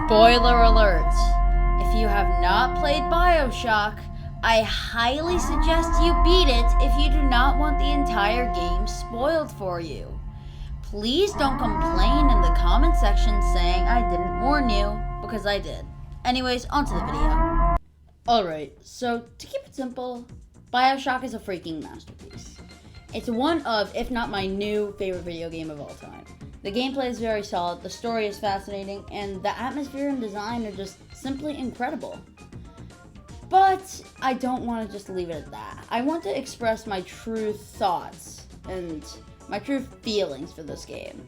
Spoiler alert! If you have not played Bioshock, I highly suggest you beat it if you do not want the entire game spoiled for you. Please don't complain in the comment section saying I didn't warn you, because I did. Anyways, onto the video. Alright, so to keep it simple, Bioshock is a freaking masterpiece. It's one of, if not my new favorite video game of all time. The gameplay is very solid, the story is fascinating, and the atmosphere and design are just simply incredible. But I don't want to just leave it at that. I want to express my true thoughts and my true feelings for this game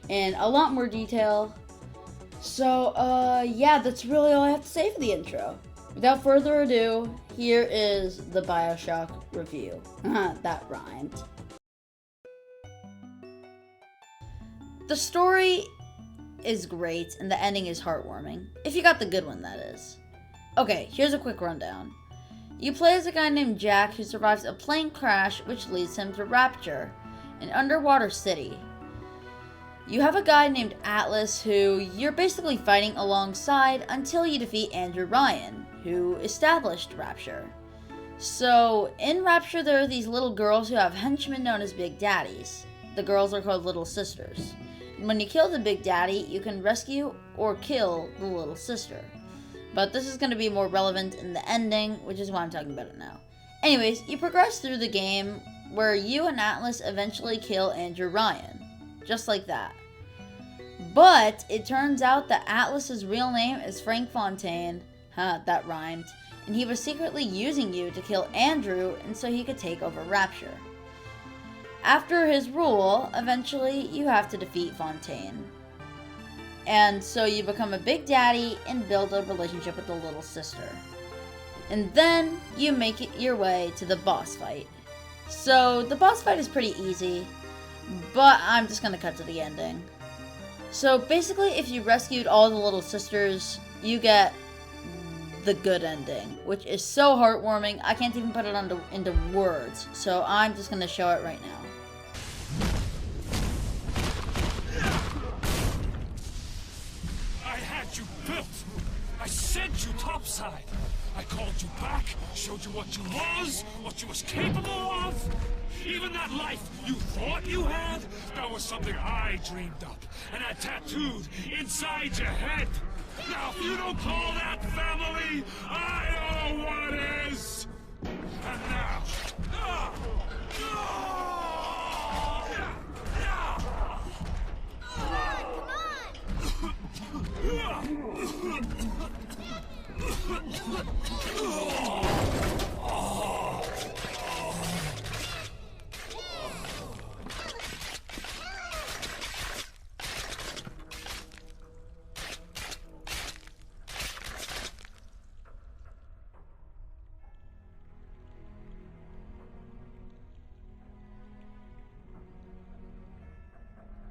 in a lot more detail. So, yeah, that's really all I have to say for the intro. Without further ado, here is the Bioshock review. That rhymed. The story is great, and the ending is heartwarming. If you got the good one, that is. Okay, here's a quick rundown. You play as a guy named Jack who survives a plane crash which leads him to Rapture, an underwater city. You have a guy named Atlas who you're basically fighting alongside until you defeat Andrew Ryan, who established Rapture. So, in Rapture there are these little girls who have henchmen known as Big Daddies. The girls are called Little Sisters. And when you kill the Big Daddy, you can rescue or kill the Little Sister. But this is going to be more relevant in the ending, which is why I'm talking about it now. Anyways, you progress through the game where you and Atlas eventually kill Andrew Ryan. Just like that. But it turns out that Atlas's real name is Frank Fontaine. That rhymed. And he was secretly using you to kill Andrew and so he could take over Rapture. After his rule, eventually you have to defeat Fontaine. And so you become a Big Daddy and build a relationship with the Little Sister. And then you make it your way to the boss fight. So the boss fight is pretty easy, but I'm just gonna cut to the ending. So basically, if you rescued all the Little Sisters, you get the good ending, which is so heartwarming, I can't even put it into words. So I'm just gonna show it right now. I sent you topside. I called you back, showed you what you was capable of. Even that life you thought you had, that was something I dreamed up and had tattooed inside your head. Now, if you don't call that family, I don't know what is. And now...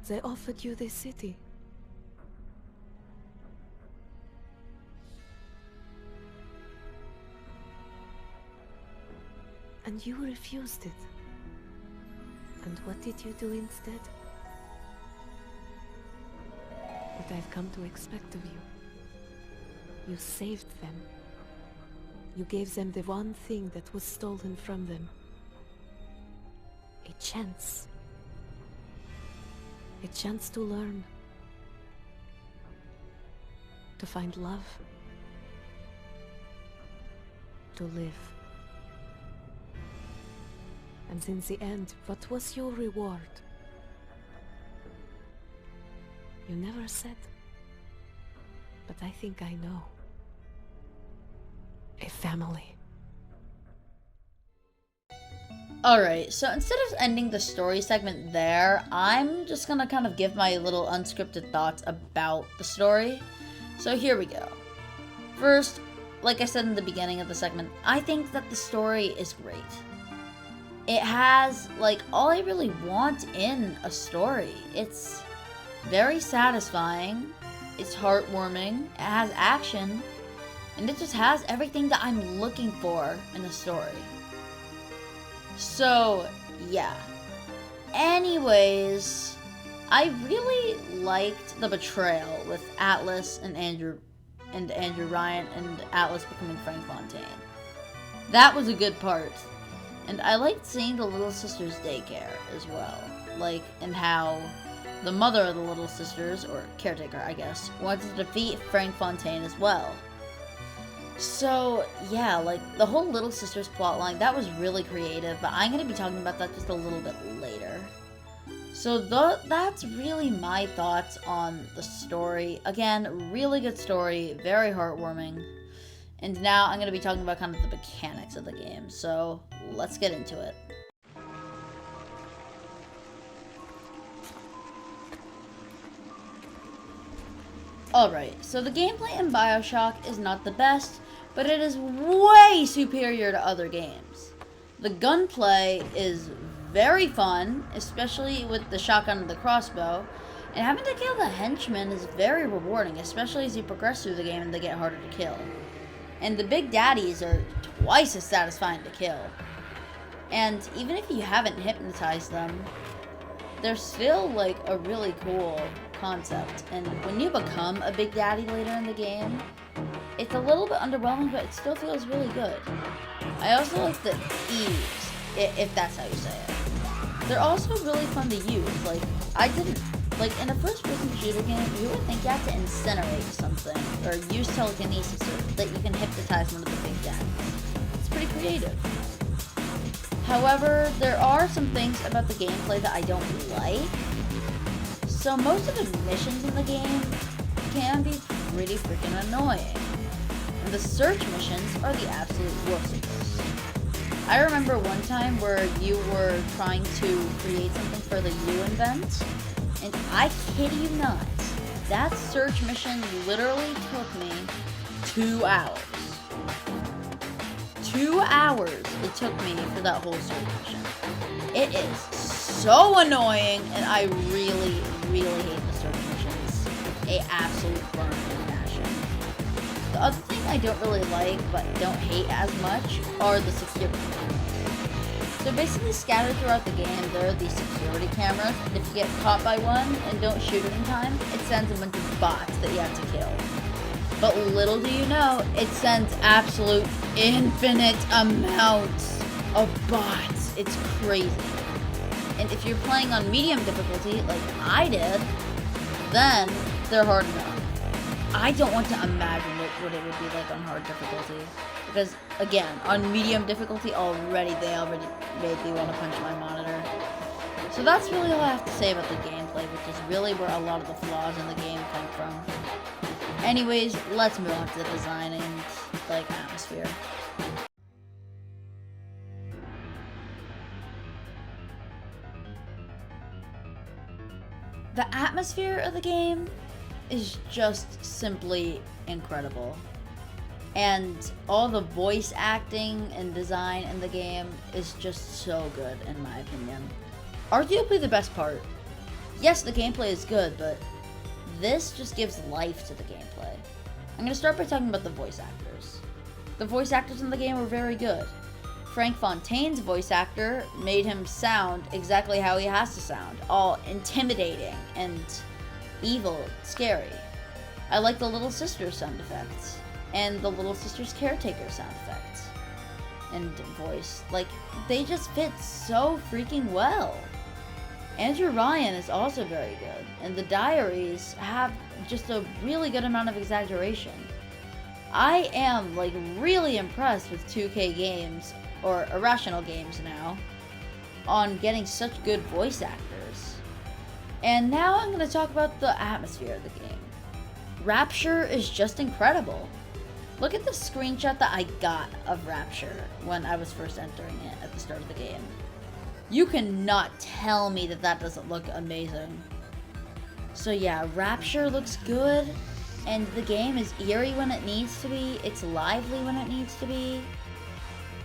They offered you this city. And you refused it. And what did you do instead? What I've come to expect of you. You saved them. You gave them the one thing that was stolen from them. A chance. A chance to learn. To find love. To live. And in the end, what was your reward? You never said. But I think I know. A family. Alright, so instead of ending the story segment there, I'm just gonna kind of give my little unscripted thoughts about the story. So here we go. First, like I said in the beginning of the segment, I think that the story is great. It has, like, all I really want in a story. It's very satisfying, it's heartwarming, it has action, and it just has everything that I'm looking for in a story. So, yeah. Anyways, I really liked the betrayal with Atlas and Andrew Ryan and Atlas becoming Frank Fontaine. That was a good part. And I liked seeing the Little Sisters daycare as well. Like, and how the mother of the Little Sisters, or caretaker I guess, wanted to defeat Frank Fontaine as well. So, yeah, like, the whole Little Sisters plotline, that was really creative, but I'm going to be talking about that just a little bit later. So that's really my thoughts on the story. Again, really good story, very heartwarming. And now I'm going to be talking about kind of the mechanics of the game, so let's get into it. Alright, so the gameplay in Bioshock is not the best, but it is way superior to other games. The gunplay is very fun, especially with the shotgun and the crossbow, and having to kill the henchmen is very rewarding, especially as you progress through the game and they get harder to kill. And the big daddies are twice as satisfying to kill. And even if you haven't hypnotized them, they're still like a really cool concept. And when you become a big daddy later in the game, it's a little bit underwhelming, but it still feels really good. I also like the Eves, if that's how you say it. They're also really fun to use. Like, like in a first-person shooter game, you would think you have to incinerate something, or use telekinesis so that you can hypnotize one of the big daddies. It's pretty creative. However, there are some things about the gameplay that I don't like. So most of the missions in the game can be pretty freaking annoying. And the search missions are the absolute worst of this. I remember one time where you were trying to create something for the U event, and I kid you not, that search mission literally took me 2 hours. 2 hours it took me for that whole search mission. It is so annoying, and I really, really hate the search missions. A absolute burn and passion. The other thing I don't really like, but don't hate as much, are the security cameras. So basically scattered throughout the game, there are these security cameras, and if you get caught by one and don't shoot it in time, it sends a bunch of bots that you have to kill. But little do you know, it sends absolute infinite amounts of bots. It's crazy. And if you're playing on medium difficulty, like I did, then they're hard enough. I don't want to imagine what it would be like on hard difficulty. Because, again, on medium difficulty they already made me want to punch my monitor. So that's really all I have to say about the gameplay, which is really where a lot of the flaws in the game come from. Anyways, let's move on to the design and, like, atmosphere. The atmosphere of the game is just simply incredible. And all the voice acting and design in the game is just so good, in my opinion. Arguably the best part. Yes, the gameplay is good, but this just gives life to the gameplay. I'm gonna start by talking about the voice actors. The voice actors in the game were very good. Frank Fontaine's voice actor made him sound exactly how he has to sound, all intimidating and evil, scary. I like the Little Sisters sound effects, and the Little Sisters caretaker sound effects and voice. Like, they just fit so freaking well. Andrew Ryan is also very good, and the diaries have just a really good amount of exaggeration. I am, like, really impressed with 2K Games, or Irrational Games now, on getting such good voice actors. And now I'm going to talk about the atmosphere of the game. Rapture is just incredible. Look at the screenshot that I got of Rapture when I was first entering it at the start of the game. You cannot tell me that that doesn't look amazing. So yeah, Rapture looks good, and the game is eerie when it needs to be, it's lively when it needs to be,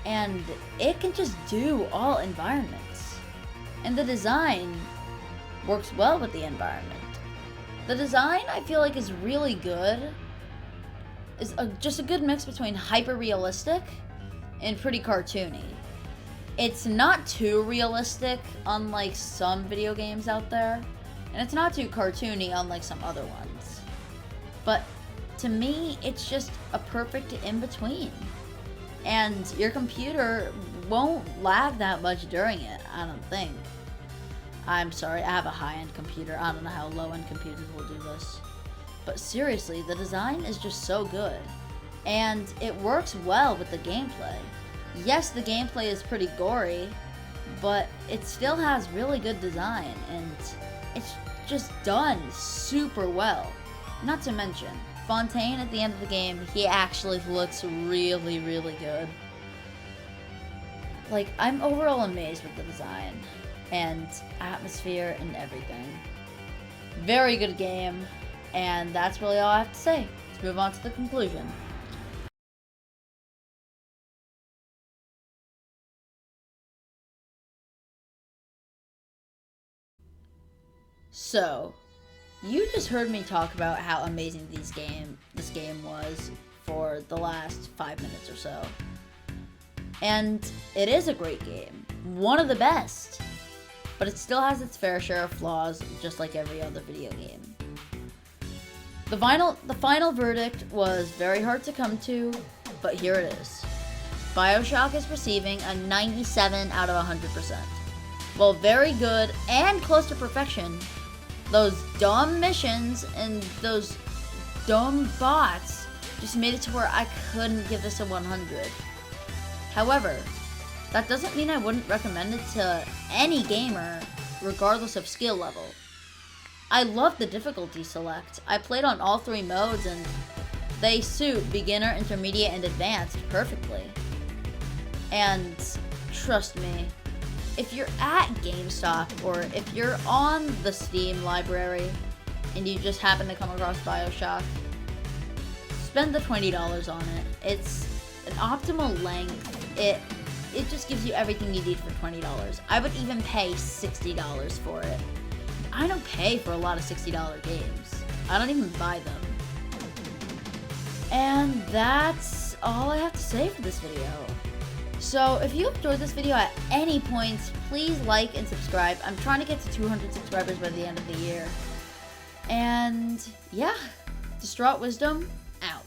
and it can just do all environments. And the design works well with the environment. The design, I feel like, is really good. Is just a good mix between hyper-realistic and pretty cartoony. It's not too realistic, unlike some video games out there. And And it's not too cartoony unlike some other ones. But to me, it's just a perfect in-between. And your computer won't lag that much during it, I don't think. I'm sorry, I have a high-end computer. I don't know how low-end computers will do this. But seriously, the design is just so good. And it works well with the gameplay. Yes, the gameplay is pretty gory, but it still has really good design, and it's just done super well. Not to mention, Fontaine at the end of the game, he actually looks really, really good. Like, I'm overall amazed with the design and atmosphere and everything. Very good game, and that's really all I have to say. Let's move on to the conclusion. So, you just heard me talk about how amazing this game was for the last 5 minutes or so. And it is a great game. One of the best. But it still has its fair share of flaws, just like every other video game. The final verdict was very hard to come to, but here it is. Bioshock is receiving a 97 out of 100%. While very good and close to perfection, those dumb missions and those dumb bots just made it to where I couldn't give this a 100. However, that doesn't mean I wouldn't recommend it to any gamer, regardless of skill level. I love the difficulty select. I played on all 3 modes and they suit beginner, intermediate, and advanced perfectly. And trust me, if you're at GameStop or if you're on the Steam library and you just happen to come across Bioshock, spend the $20 on it. It's an optimal length. It just gives you everything you need for $20. I would even pay $60 for it. I don't pay for a lot of $60 games. I don't even buy them. And that's all I have to say for this video. So if you enjoyed this video at any point, please like and subscribe. I'm trying to get to 200 subscribers by the end of the year. And yeah, Distraught Wisdom out.